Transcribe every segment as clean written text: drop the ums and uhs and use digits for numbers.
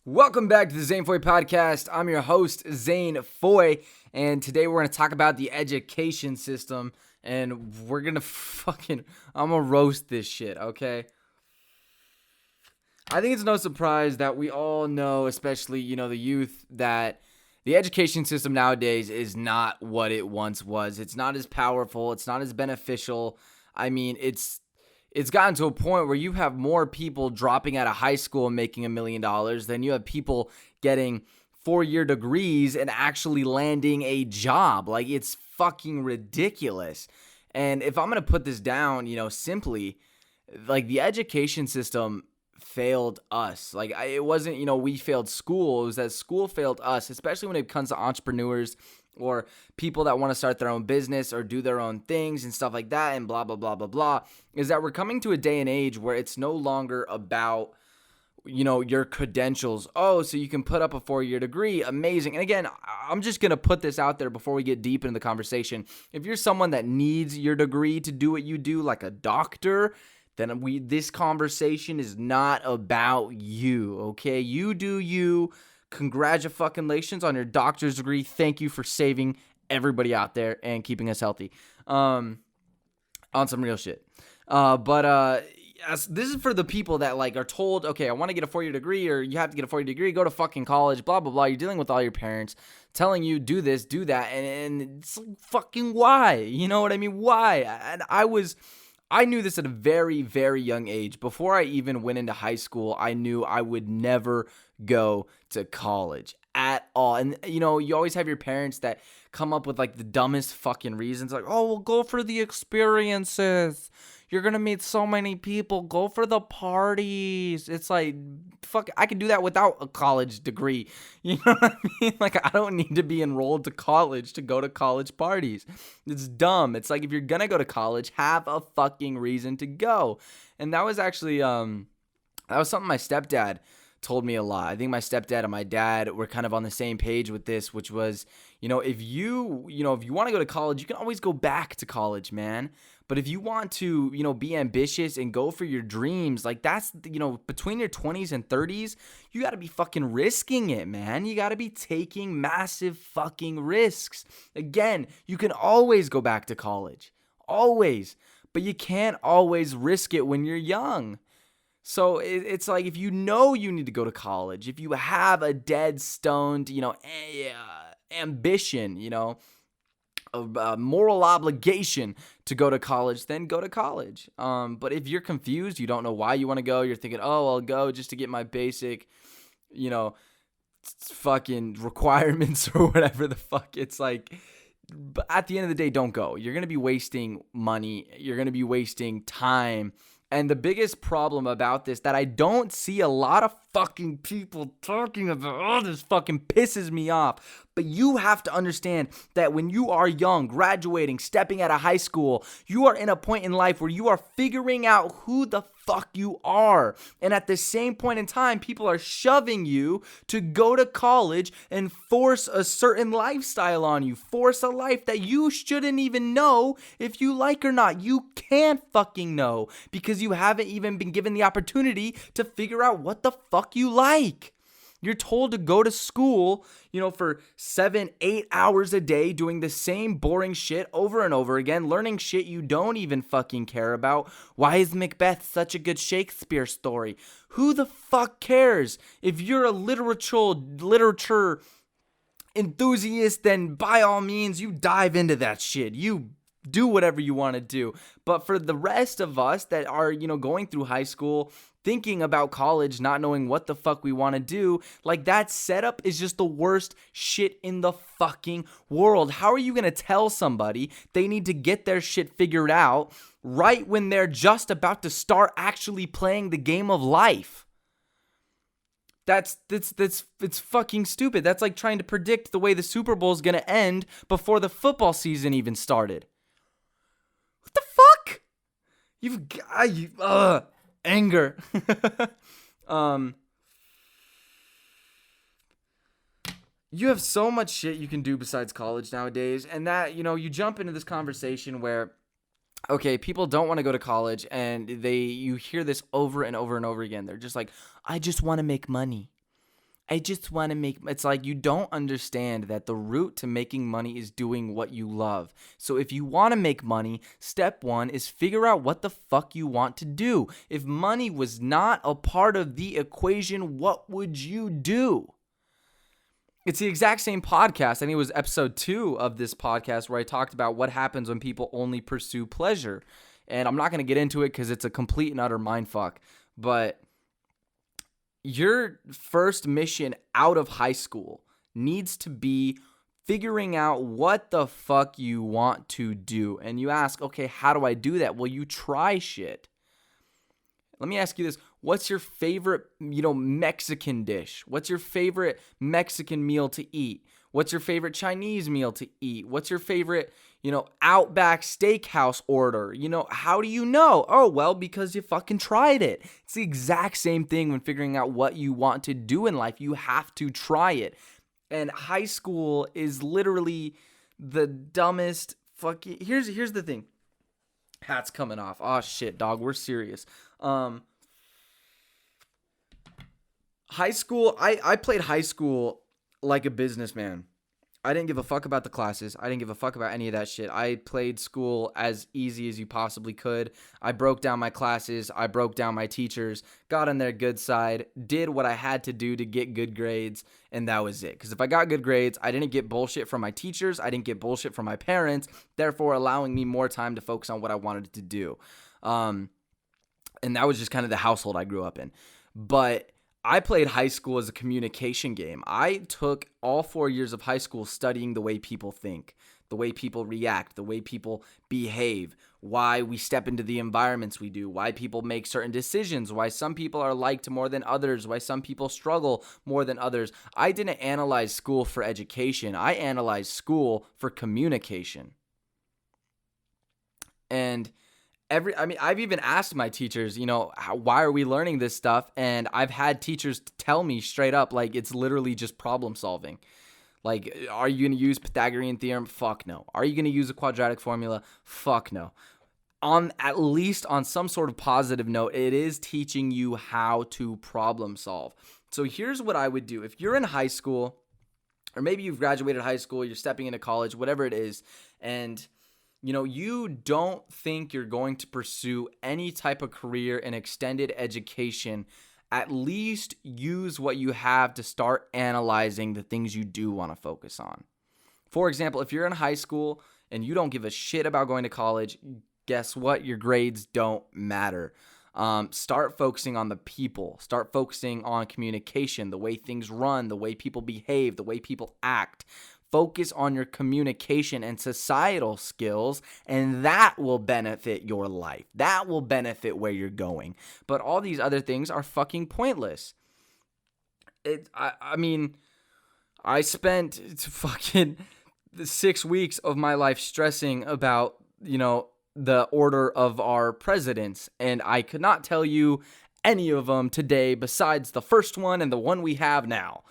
Welcome back to the Zane Foy podcast. I'm your host, Zane Foy, and today we're going to talk about the education system, and we're going to I'm going to roast this shit, okay? I think it's no surprise that we all know, especially, the youth, that the education system nowadays is not what it once was. It's not as powerful. It's not as beneficial. I mean, it's gotten to a point where you have more people dropping out of high school and making $1 million than you have people getting 4-year degrees and actually landing a job. Like, it's fucking ridiculous. And if I'm going to put this down, simply, like, the education system failed us. Like, it wasn't, we failed school. It was that school failed us, especially when it comes to entrepreneurs or people that want to start their own business or do their own things and stuff like that and blah, blah, blah, blah, blah, is that we're coming to a day and age where it's no longer about, your credentials. Oh, so you can put up a 4-year degree. Amazing. And again, I'm just going to put this out there before we get deep into the conversation. If you're someone that needs your degree to do what you do, like a doctor, then this conversation is not about you, okay? You do you. Congratulations on your doctor's degree. Thank you for saving everybody out there and keeping us healthy. On some real shit. This is for the people that are told, okay, I want to get a 4-year degree, or you have to get a 4-year degree, go to fucking college, blah, blah, blah. You're dealing with all your parents telling you do this, do that, and it's fucking why? You know what I mean? Why? And I knew this at a very, very young age. Before I even went into high school, I knew I would never go to college at all. And, you always have your parents that come up with, the dumbest fucking reasons. Like, oh, well, go for the experiences. You're going to meet so many people. Go for the parties. It's like, fuck, I could do that without a college degree. You know what I mean? I don't need to be enrolled to college to go to college parties. It's dumb. It's like, if you're going to go to college, have a fucking reason to go. And that was actually, that was something my stepdad told me a lot. I think my stepdad and my dad were kind of on the same page with this, which was, if you want to go to college, you can always go back to college, man. But if you want to, be ambitious and go for your dreams, that's, between your 20s and 30s, you got to be fucking risking it, man. You got to be taking massive fucking risks. Again, you can always go back to college. Always. But you can't always risk it when you're young. So it's like, if you need to go to college, if you have a dead stoned, ambition, a moral obligation to go to college, then go to college. But if you're confused, you don't know why you want to go, you're thinking, oh, I'll go just to get my basic, fucking requirements or whatever the fuck. It's like, but at the end of the day, don't go. You're going to be wasting money. You're going to be wasting time. And the biggest problem about this that I don't see a lot of fucking people talking about, this fucking pisses me off. But you have to understand that when you are young, graduating, stepping out of high school, you are in a point in life where you are figuring out who the fuck you are. And at the same point in time, people are shoving you to go to college and force a certain lifestyle on you. Force a life that you shouldn't even know if you like or not. You can't fucking know because you haven't even been given the opportunity to figure out what the fuck you like. You're told to go to school, for 7-8 hours a day, doing the same boring shit over and over again, learning shit you don't even fucking care about. Why is Macbeth such a good Shakespeare story? Who the fuck cares? If you're a literature enthusiast, then by all means, you dive into that shit. You do whatever you want to do. But for the rest of us that are, going through high school, thinking about college, not knowing what the fuck we want to do, that setup is just the worst shit in the fucking world. How are you going to tell somebody they need to get their shit figured out right when they're just about to start actually playing the game of life? That's fucking stupid. That's like trying to predict the way the Super Bowl is going to end before the football season even started. What the fuck? Anger. You have so much shit you can do besides college nowadays, and that, you jump into this conversation where, okay, people don't want to go to college, and you hear this over and over and over again. They're just like, I just want to make money. I just want to make, it's like you don't understand that the route to making money is doing what you love. So if you want to make money, step one is figure out what the fuck you want to do. If money was not a part of the equation, what would you do? It's the exact same podcast. I think it was episode 2 of this podcast where I talked about what happens when people only pursue pleasure. And I'm not going to get into it because it's a complete and utter mindfuck. But your first mission out of high school needs to be figuring out what the fuck you want to do. And you ask, okay, how do I do that? Well, you try shit. Let me ask you this. What's your favorite, Mexican dish? What's your favorite Mexican meal to eat? What's your favorite Chinese meal to eat? What's your favorite, Outback Steakhouse order? How do you know? Oh, well, because you fucking tried it. It's the exact same thing when figuring out what you want to do in life. You have to try it. And high school is literally the dumbest fucking... Here's the thing. Hat's coming off. Oh, shit, dog. We're serious. High school, I played high school like a businessman. I didn't give a fuck about the classes. I didn't give a fuck about any of that shit. I played school as easy as you possibly could. I broke down my classes. I broke down my teachers, got on their good side, did what I had to do to get good grades, and that was it. Because if I got good grades, I didn't get bullshit from my teachers. I didn't get bullshit from my parents, therefore allowing me more time to focus on what I wanted to do. And that was just kind of the household I grew up in. But I played high school as a communication game. I took all 4 years of high school studying the way people think, the way people react, the way people behave, why we step into the environments we do, why people make certain decisions, why some people are liked more than others, why some people struggle more than others. I didn't analyze school for education. I analyzed school for communication. And I've even asked my teachers, why are we learning this stuff? And I've had teachers tell me straight up, like, it's literally just problem solving. Like, are you going to use Pythagorean theorem? Fuck no. Are you going to use a quadratic formula? Fuck no. At least on some sort of positive note, it is teaching you how to problem solve. So here's what I would do. If you're in high school, or maybe you've graduated high school, you're stepping into college, whatever it is, and you don't think you're going to pursue any type of career in extended education, at least use what you have to start analyzing the things you do want to focus on. For example, if you're in high school and you don't give a shit about going to college, guess what? Your grades don't matter. Start focusing on the people. Start focusing on communication, the way things run, the way people behave, the way people act. Focus on your communication and societal skills, and that will benefit your life. That will benefit where you're going. But all these other things are fucking pointless. I spent fucking 6 weeks of my life stressing about, the order of our presidents, and I could not tell you any of them today besides the first one and the one we have now.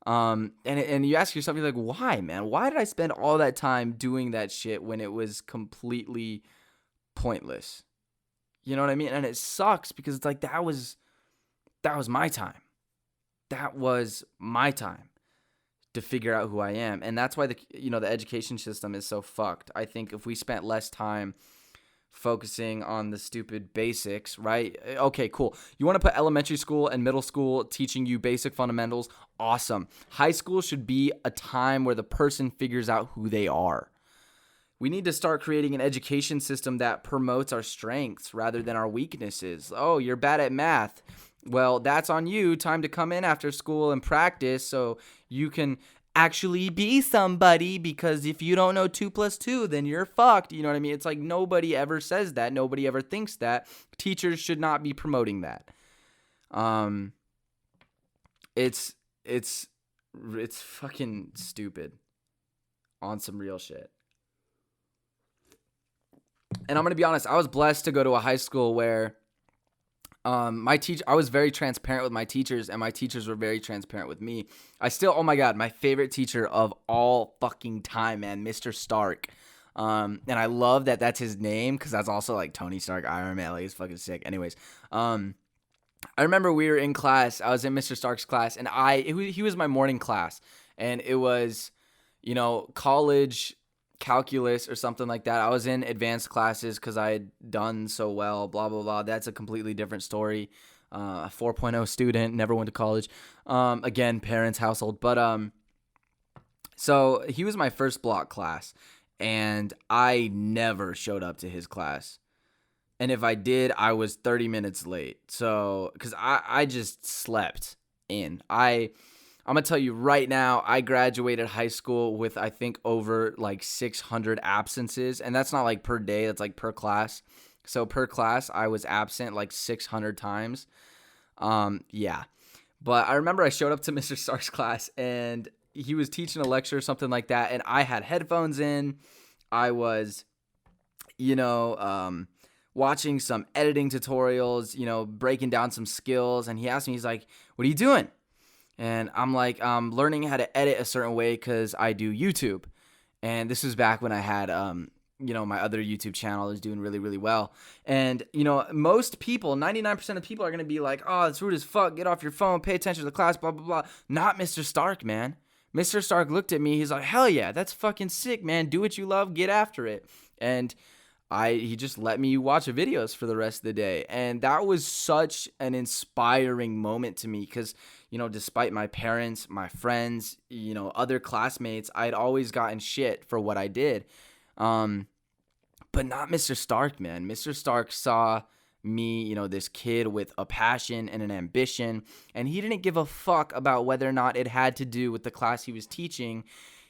And you ask yourself, you're like, why, man? Why did I spend all that time doing that shit when it was completely pointless? You know what I mean? And it sucks because it's like, that was my time. That was my time to figure out who I am. And that's why the education system is so fucked. I think if we spent less time focusing on the stupid basics, right? Okay, cool. You want to put elementary school and middle school teaching you basic fundamentals? Awesome. High school should be a time where the person figures out who they are. We need to start creating an education system that promotes our strengths rather than our weaknesses. Oh, you're bad at math. Well, that's on you. Time to come in after school and practice so you can actually be somebody, because if you don't know 2 + 2, then you're fucked. You know what I mean? It's like nobody ever says that. Nobody ever thinks that. Teachers should not be promoting that. It's fucking stupid on some real shit. And I'm going to be honest, I was blessed to go to a high school where I was very transparent with my teachers, and my teachers were very transparent with me. Oh my God, my favorite teacher of all fucking time, man, Mr. Stark. And I love that that's his name, because that's also like Tony Stark, Iron Man, like, he's fucking sick. Anyways, I remember we were in class. I was in Mr. Stark's class, and he was my morning class, and it was, college calculus or something like that. I was in advanced classes because I had done so well. Blah blah blah. That's a completely different story. A 4.0 student, never went to college. Again, parents' household, but so he was my first block class, and I never showed up to his class. And if I did, I was 30 minutes late. So, because I just slept in. I'm going to tell you right now, I graduated high school with, I think, over like 600 absences. And that's not like per day, that's like per class. So per class, I was absent like 600 times. Yeah. But I remember I showed up to Mr. Stark's class, and he was teaching a lecture or something like that. And I had headphones in. I was, watching some editing tutorials, breaking down some skills. And he asked me, he's like, "What are you doing?" And I'm like, "I'm learning how to edit a certain way because I do YouTube." And this was back when I had, my other YouTube channel is doing really, really well. And, most people, 99% of people are going to be like, "Oh, it's rude as fuck. Get off your phone. Pay attention to the class, blah, blah, blah." Not Mr. Stark, man. Mr. Stark looked at me. He's like, "Hell yeah, that's fucking sick, man. Do what you love. Get after it." And he just let me watch videos for the rest of the day. And that was such an inspiring moment to me because, despite my parents, my friends, other classmates, I'd always gotten shit for what I did. But not Mr. Stark, man. Mr. Stark saw me, this kid with a passion and an ambition, and he didn't give a fuck about whether or not it had to do with the class he was teaching.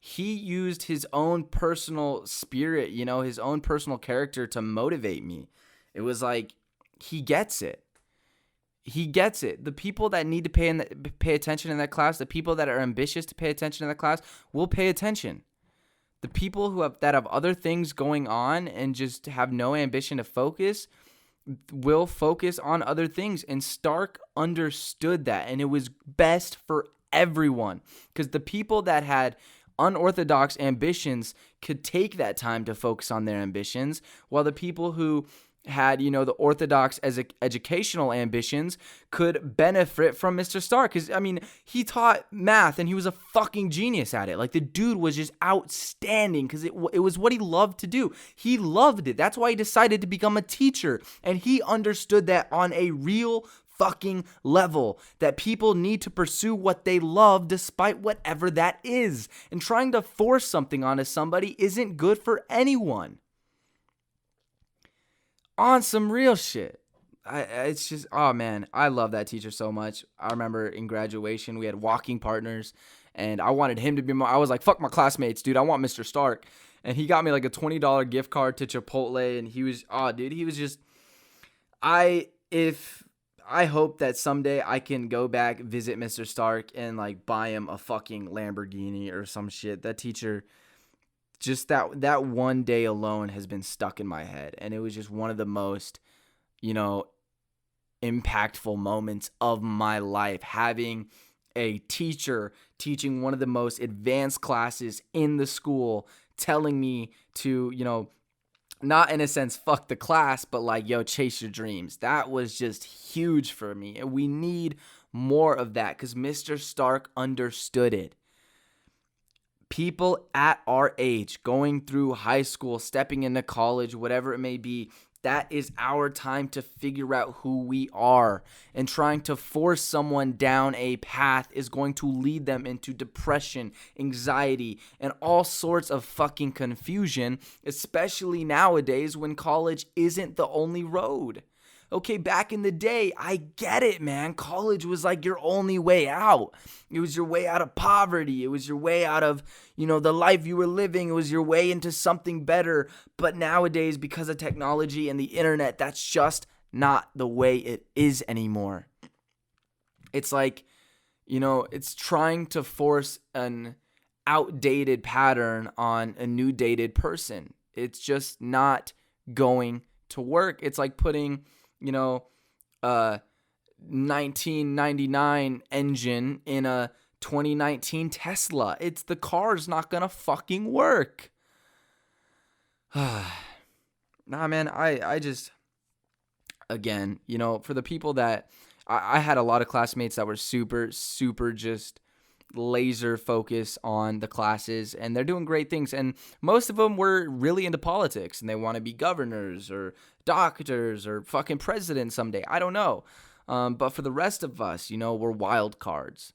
He used his own personal spirit, his own personal character to motivate me. It was like, he gets it. He gets it. The people that need to pay attention in that class, the people that are ambitious to pay attention in that class, will pay attention. The people that have other things going on and just have no ambition to focus will focus on other things. And Stark understood that, and it was best for everyone because the people that had unorthodox ambitions could take that time to focus on their ambitions, while the people who had, the orthodox as educational ambitions could benefit from Mr. Stark. Because, he taught math and he was a fucking genius at it. Like, the dude was just outstanding because it was what he loved to do. He loved it. That's why he decided to become a teacher. And he understood that on a real fucking level, that people need to pursue what they love despite whatever that is. And trying to force something onto somebody isn't good for anyone. On some real shit. It's just, oh man, I love that teacher so much. I remember in graduation, we had walking partners, and I wanted him to be I was like, fuck my classmates, dude. I want Mr. Stark. And he got me like a $20 gift card to Chipotle, and he was, he was just, I hope that someday I can go back, visit Mr. Stark, and like buy him a fucking Lamborghini or some shit. That teacher, just that one day alone has been stuck in my head. And it was just one of the most, impactful moments of my life. Having a teacher teaching one of the most advanced classes in the school, telling me to, not in a sense, fuck the class, but like, yo, chase your dreams. That was just huge for me. And we need more of that because Mr. Stark understood it. People at our age, going through high school, stepping into college, whatever it may be, that is our time to figure out who we are. And trying to force someone down a path is going to lead them into depression, anxiety, and all sorts of fucking confusion, especially nowadays when college isn't the only road. Okay, back in the day, I get it, man. College was like your only way out. It was your way out of poverty. It was your way out of, the life you were living. It was your way into something better. But nowadays, because of technology and the internet, that's just not the way it is anymore. It's like, it's trying to force an outdated pattern on a new dated person. It's just not going to work. It's like putting, a 1999 engine in a 2019 Tesla. The car's not gonna fucking work. Nah, man, I just, again, for the people that, I had a lot of classmates that were super, super just laser focus on the classes, and they're doing great things, and most of them were really into politics and they want to be governors or doctors or fucking presidents someday. I don't know. But for the rest of us, we're wild cards.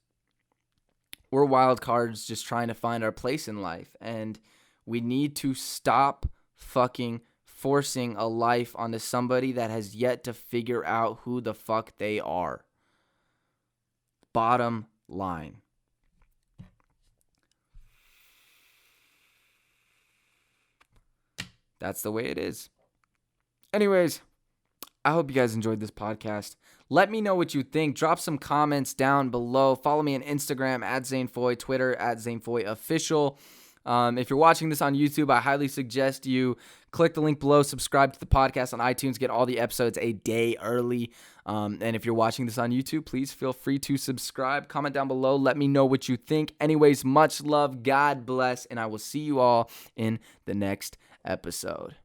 We're wild cards just trying to find our place in life, and we need to stop fucking forcing a life onto somebody that has yet to figure out who the fuck they are. Bottom line. That's the way it is. Anyways, I hope you guys enjoyed this podcast. Let me know what you think. Drop some comments down below. Follow me on Instagram at ZaneFoy, Twitter at ZaneFoyOfficial. If you're watching this on YouTube, I highly suggest you click the link below, subscribe to the podcast on iTunes, get all the episodes a day early. And if you're watching this on YouTube, please feel free to subscribe. Comment down below. Let me know what you think. Anyways, much love. God bless. And I will see you all in the next episode.